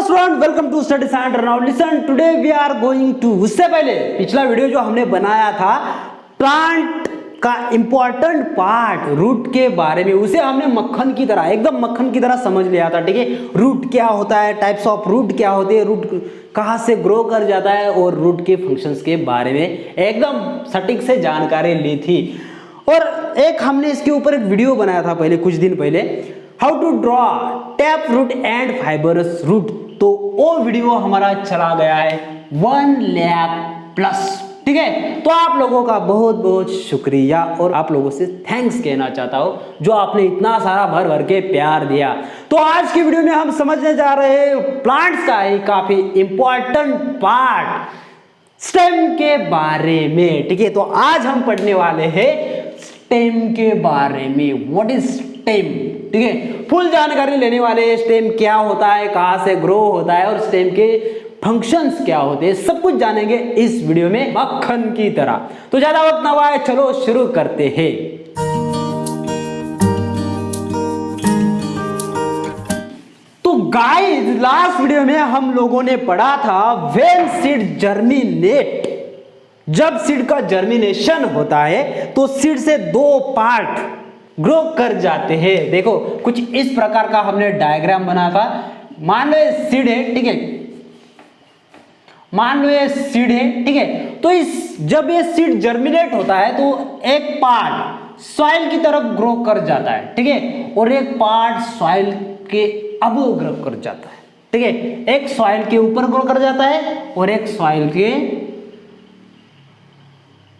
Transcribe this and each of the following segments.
Student welcome to study centre. Now listen, today we are going to, उससे पहले पिछला video जो हमने बनाया था प्लांट का इंपॉर्टेंट पार्ट रूट के बारे में, उसे हमने मक्खन की तरह एकदम मक्खन की तरह समझ लिया था। ठीक है, रूट क्या होता है, टाइप्स ऑफ रूट क्या होते हैं, रूट कहाँ से ग्रो कर जाता है और रूट के फंक्शंस के बारे में एकदम सटीक से जानकारी ली थी। और एक हमने इसके ऊपर एक वीडियो बनाया था पहले, कुछ दिन पहले, how to draw tap root and fibrous root. तो वो वीडियो हमारा चला गया है 1 लाख प्लस। ठीक है, तो आप लोगों का बहुत बहुत शुक्रिया और आप लोगों से थैंक्स कहना चाहता हूं जो आपने इतना सारा भर भर के प्यार दिया। तो आज की वीडियो में हम समझने जा रहे हैं प्लांट्स का एक काफी इंपॉर्टेंट पार्ट स्टेम के बारे में। ठीक है, तो आज हम पढ़ने वाले हैं स्टेम के बारे में। What is stem? ठीक है, फुल जानकारी लेने वाले स्टेम क्या होता है, कहां से ग्रो होता है और स्टेम के फंक्शंस क्या होते हैं, सब कुछ जानेंगे इस वीडियो में मक्खन की तरह। तो ज्यादा वक्त ना हुआ है, चलो शुरू करते हैं। तो गाइस, लास्ट वीडियो में हम लोगों ने पढ़ा था व्हेन सीड जर्मिनेट, जब सीड का जर्मिनेशन होता है तो सीड से दो पार्ट ग्रो कर जाते हैं। देखो कुछ इस प्रकार का हमने डायग्राम बना था। मान लो ये सीड है, ठीक है, मान लो ये सीड है, ठीक है। तो जब ये सीड जर्मिनेट होता है तो एक पार्ट सॉइल की तरफ ग्रो कर जाता है, ठीक है, और एक पार्ट सॉइल के अबव ग्रो कर जाता है। ठीक है, एक सॉइल के ऊपर ग्रो कर जाता है और एक सॉइल के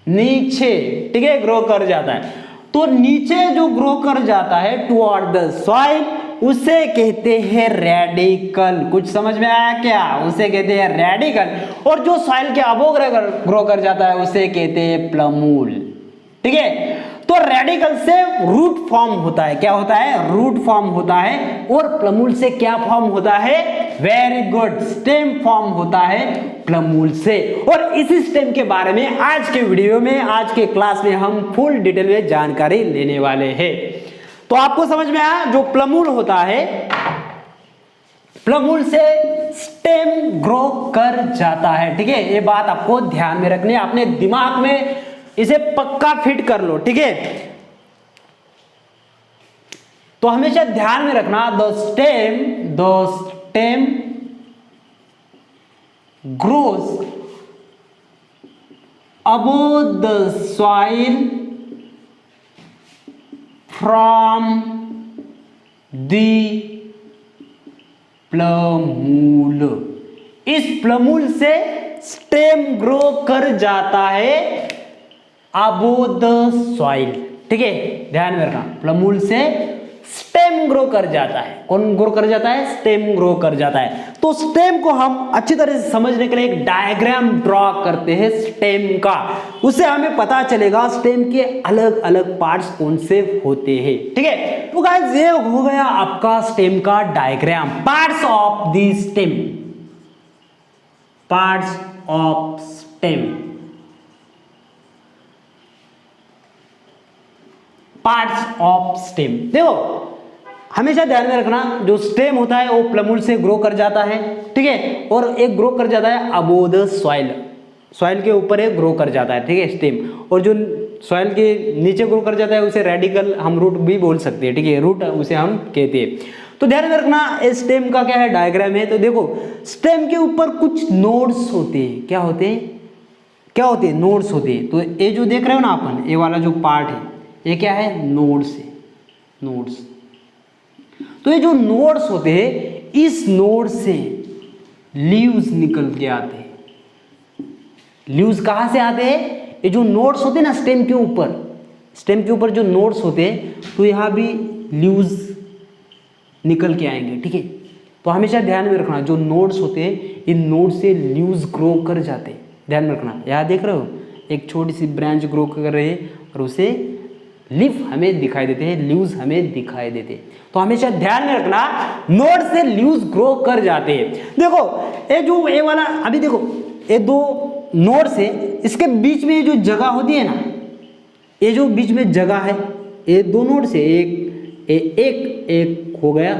नीचे, ठीक है, ग्रो कर जाता है। तो नीचे जो ग्रो कर जाता है टुवर्ड द सॉइल, उसे कहते हैं रेडिकल। कुछ समझ में आया क्या? उसे कहते हैं रेडिकल। और जो सॉइल के अबव ग्रो कर जाता है उसे कहते हैं प्लमूल। ठीक है, तो रेडिकल से रूट फॉर्म होता है। क्या होता है? रूट फॉर्म होता है। और प्लमूल से क्या फॉर्म होता है? वेरी गुड, स्टेम फॉर्म होता है प्लमूल से। और इसी स्टेम के बारे में आज के वीडियो में, आज के क्लास में हम फुल डिटेल में जानकारी लेने वाले हैं। तो आपको समझ में आया, जो प्लमूल होता है, प्लमूल से स्टेम ग्रो कर जाता है। ठीक है, ये बात आपको ध्यान में रखनी है, अपने दिमाग में इसे पक्का फिट कर लो। ठीक है, तो हमेशा ध्यान में रखना, the stem grows above the soil from the plumule. इस प्लमूल से स्टेम ग्रो कर जाता है अबोव द सॉइल। ठीक है, ध्यान में रखना, प्लमूल से स्टेम ग्रो कर जाता है। कौन ग्रो कर जाता है? स्टेम ग्रो कर जाता है। तो स्टेम को हम अच्छी तरह से समझने के लिए एक डायग्राम ड्रॉ करते हैं स्टेम का। उससे हमें पता चलेगा स्टेम के अलग अलग पार्ट्स कौन से होते हैं। ठीक है, तो गाइस ये हो गया आपका स्टेम का diagram. Parts of the stem, parts of stem, parts of stem. देखो हमेशा ध्यान में रखना, जो स्टेम होता है वो प्लमूल से ग्रो कर जाता है। ठीक है, और एक ग्रो कर जाता है अबोव द सॉइल, सॉइल के ऊपर एक ग्रो कर जाता है। ठीक है, स्टेम। और जो सॉइल के नीचे ग्रो कर जाता है उसे रेडिकल हम रूट भी बोल सकते हैं। ठीक है, रूट उसे हम कहते हैं। तो ध्यान में रखना, स्टेम का क्या है, डायग्राम है। तो देखो स्टेम के ऊपर कुछ नोड्स होते हैं। क्या होते हैं? क्या होते हैं? नोड्स होते हैं। तो ये जो देख रहे हो ना अपन, ये वाला जो पार्ट है, ये क्या है? नोड्स है, नोड्स। तो ये जो नोड्स होते हैं, इस नोड से लीव्स निकल के आते हैं। लीव्स कहां से आते हैं? ये जो नोड्स होते हैं ना स्टेम के ऊपर, स्टेम के ऊपर जो नोड्स होते हैं, तो यहां भी लीव्स निकल के आएंगे। ठीक है, तो हमेशा ध्यान में रखना, जो नोड्स होते हैं इन नोड से लीव्स ग्रो कर जाते हैं। ध्यान में रखना, यहां देख रहे हो एक छोटी सी ब्रांच ग्रो कर रही है और उसे लीफ हमें दिखाई देते हैं, लीव्स हमें दिखाई देते हैं। तो हमेशा ध्यान में रखना, नोड से लीव्स ग्रो कर जाते हैं। देखो ये जो ये वाला, अभी देखो ये दो नोड से, इसके बीच में जो जगह होती है ना, ये जो बीच में जगह है, ये दो नोड से एक एक हो गया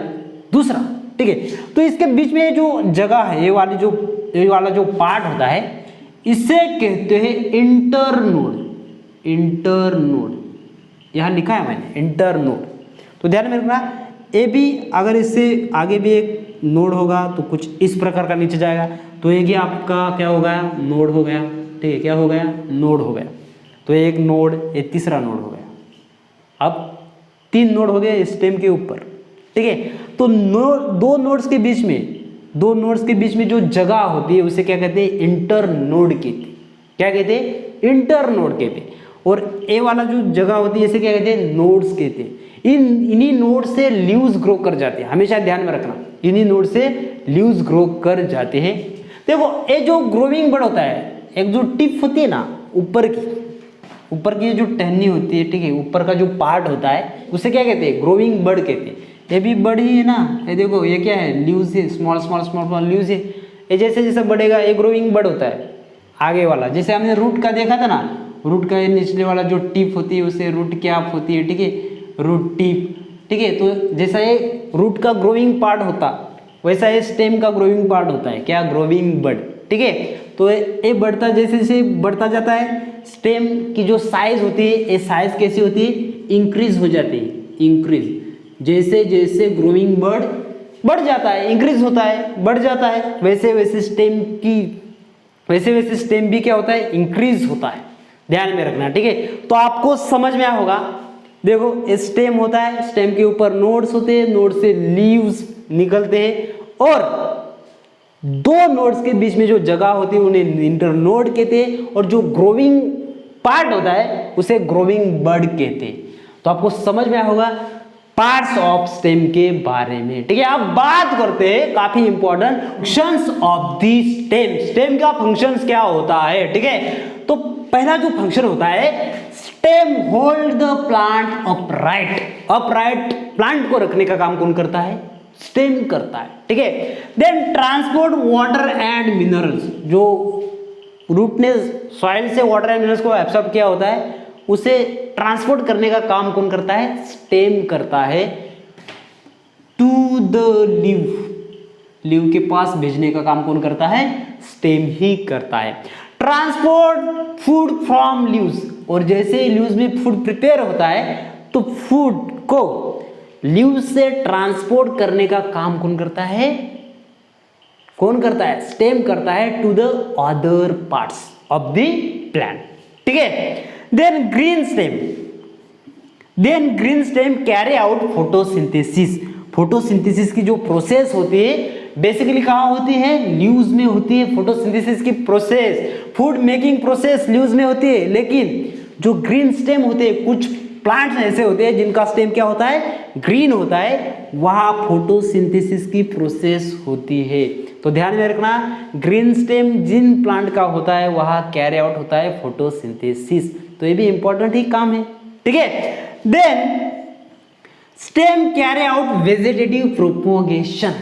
दूसरा। ठीक है। तो इसके बीच में जो जगह है, ये वाला जो पार्ट होता है, इसे कहते हैं इंटरनोड। इंटरनोड यहाँ लिखा है मैंने, इंटरनोड। तो ध्यान में रखना, ए भी अगर इससे आगे भी एक नोड होगा तो कुछ इस प्रकार का नीचे जाएगा, तो एक ही आपका क्या हो गया, नोड हो गया। ठीक है, क्या हो गया, नोड हो गया। तो एक नोड, ये तीसरा नोड हो गया। अब 3 नोड हो गए स्टेम के ऊपर। ठीक है, तो दो नोड्स के बीच में जो जगह होती है उसे क्या कहते हैं, इंटरनोड कहते हैं। क्या कहते हैं, इंटरनोड कहते हैं। और ए वाला जो जगह होती है इसे क्या कहते हैं, नोड्स कहते हैं। इन्हीं नोड से लीव्स ग्रो कर जाते हैं, हमेशा ध्यान में रखना, इन्हीं नोड से लीव्स ग्रो कर जाते हैं। देखो ये जो ग्रोइंग बर्ड होता है, एक जो टिप होती है ना ऊपर की जो टहनी होती है, ठीक है, ऊपर का जो पार्ट होता है उसे क्या कहते हैं, ग्रोइंग बर्ड कहते हैं। ये भी बर्ड ही है ना, ये देखो ये क्या है, लीव्स है, small small small small leaves है। ये जैसे जैसे बढ़ेगा ये ग्रोइंग बर्ड होता है। आगे वाला जैसे हमने रूट का देखा था ना, रूट का ये निचले वाला जो टिप होती है उसे रूट कैप होती है। ठीक है, रूट टिप। ठीक है, तो जैसा ये रूट का ग्रोइंग पार्ट होता वैसा ये स्टेम का ग्रोइंग पार्ट होता है, क्या, ग्रोइंग बर्ड। ठीक है, तो ये बढ़ता, जैसे जैसे बढ़ता जाता है, स्टेम की जो साइज होती है, ये साइज कैसी होती है, इंक्रीज हो जाती है। इंक्रीज, जैसे जैसे ग्रोइंग बर्ड बढ़ जाता है, इंक्रीज होता है, बढ़ जाता है, वैसे वैसे स्टेम भी क्या होता है, इंक्रीज होता है। ध्यान में रखना। ठीक है, तो आपको समझ में आया होगा। देखो स्टेम होता है, स्टेम के ऊपर नोड्स होते हैं, नोड से लीव्स निकलते हैं, और 2 नोड्स के बीच में जो जगह होती है उन्हें इंटरनोड कहते हैं, और जो ग्रोइंग पार्ट होता है उसे ग्रोइंग बर्ड कहते हैं। तो आपको समझ में आया होगा पार्ट्स ऑफ स्टेम के बारे में। ठीक है, अब बात करते हैं काफी important functions of the stem. Stem का फंक्शंस क्या होता है। ठीक है, तो पहला जो फंक्शन होता है, stem hold the plant upright. Upright plant को रखने का काम कौन करता है, स्टेम करता है। ठीक है, then transport water and minerals. जो रूट ने सॉइल से वाटर एंड मिनरल्स को एब्सॉर्ब किया होता है उसे ट्रांसपोर्ट करने का काम कौन करता है, स्टेम करता है। टू द लीव के पास भेजने का काम कौन करता है, स्टेम ही करता है। ट्रांसपोर्ट फूड फ्रॉम लीव्स, और जैसे लीव्स में फूड प्रिपेयर होता है तो फूड को लीव्स से ट्रांसपोर्ट करने का काम कौन करता है, स्टेम करता है, to the other parts of the plant. ठीक है, then green stem carry out photosynthesis. Photosynthesis की जो प्रोसेस होती है बेसिकली कहाँ होती है, लीव्स में होती है। फोटोसिंथेसिस की process, food making process leaves में होती है, लेकिन जो ग्रीन स्टेम होते हैं, कुछ प्लांट्स ऐसे होते हैं जिनका स्टेम क्या होता है, ग्रीन होता है, वहां फोटोसिंथेसिस की प्रोसेस होती है। तो ध्यान में रखना, ग्रीन स्टेम जिन प्लांट का होता है वहां कैरी आउट होता है फोटोसिंथेसिस। तो ये भी इंपॉर्टेंट ही काम है। ठीक है, then stem carry out vegetative propagation.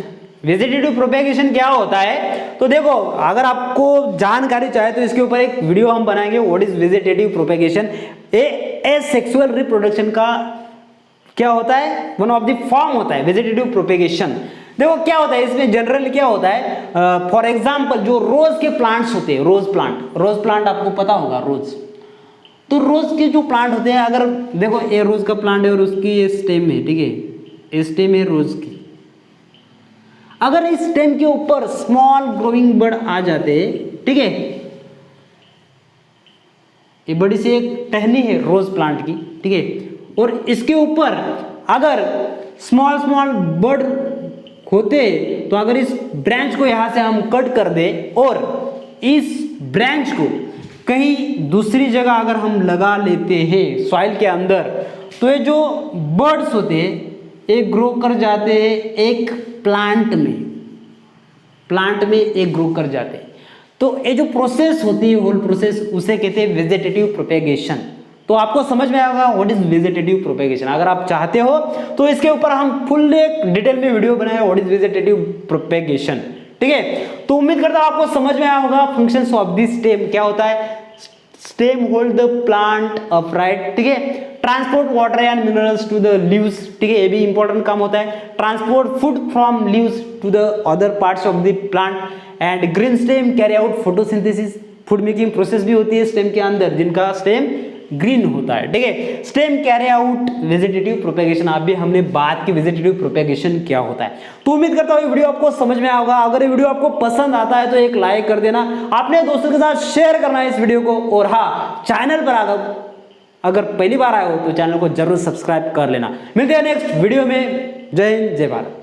Vegetative propagation क्या होता है, तो देखो अगर आपको जानकारी चाहे तो इसके ऊपर एक वीडियो हम बनाएंगे, what is vegetative propagation. Asexual reproduction का क्या होता है, वन ऑफ द फॉर्म होता है वेजिटेटिव प्रोपेगेशन। देखो क्या होता है इसमें, जनरली क्या होता है, फॉर एग्जांपल जो रोज के प्लांट्स होते हैं, रोज प्लांट आपको पता होगा, रोज, तो रोज के जो प्लांट होते हैं, अगर देखो ये रोज का प्लांट है और उसकी ये स्टेम है, ठीक है, ये स्टेम है रोज की, अगर इस स्टेम के ऊपर स्मॉल ग्रोइंग बर्ड आ जाते, ठीक है, ये बड़ी सी एक टहनी है रोज प्लांट की, ठीक है, और इसके ऊपर अगर स्मॉल स्मॉल बर्ड होते, तो अगर इस ब्रांच को यहां से हम कट कर दे और इस ब्रांच को कहीं दूसरी जगह अगर हम लगा लेते हैं सॉइल के अंदर, तो ये जो बर्ड्स होते हैं ये ग्रो कर जाते हैं एक प्लांट में एक ग्रो कर जाते हैं। तो ये जो प्रोसेस होती है, होल प्रोसेस, उसे कहते हैं वेजिटेटिव प्रोपेगेशन। तो आपको समझ में आएगा व्हाट इज वेजिटेटिव प्रोपेगेशन। अगर आप चाहते हो तो इसके ऊपर हम फुल एक डिटेल में वीडियो बनाए, व्हाट इज वेजिटेटिव प्रोपेगेशन। ठीक है, तो उम्मीद करता हूं आपको समझ में आया होगा फंक्शंस ऑफ दिस स्टेम क्या होता है। Stem hold the plant upright, ठीक है, transport water and minerals to the leaves, ठीक है, ये भी इंपॉर्टेंट काम होता है। Transport food from leaves to the other parts of the plant and green stem carry out photosynthesis, food making process भी होती है स्टेम के अंदर जिनका स्टेम ग्रीन होता है, ठीक है। Stem carry out vegetative propagation, अभी हमने बात की वेजिटेटिव प्रोपेगेशन क्या होता है। तो उम्मीद करता हूँ ये वीडियो आपको समझ में आया होगा। अगर ये वीडियो आपको पसंद आता है तो एक लाइक कर देना, अपने दोस्तों के साथ शेयर करना है इस वीडियो को, और हाँ, चैनल पर अगर पहली बार आए हो तो चैनल को जरूर सब्सक्राइब कर लेना। मिलते हैं नेक्स्ट वीडियो में। जय हिंद, जय भारत।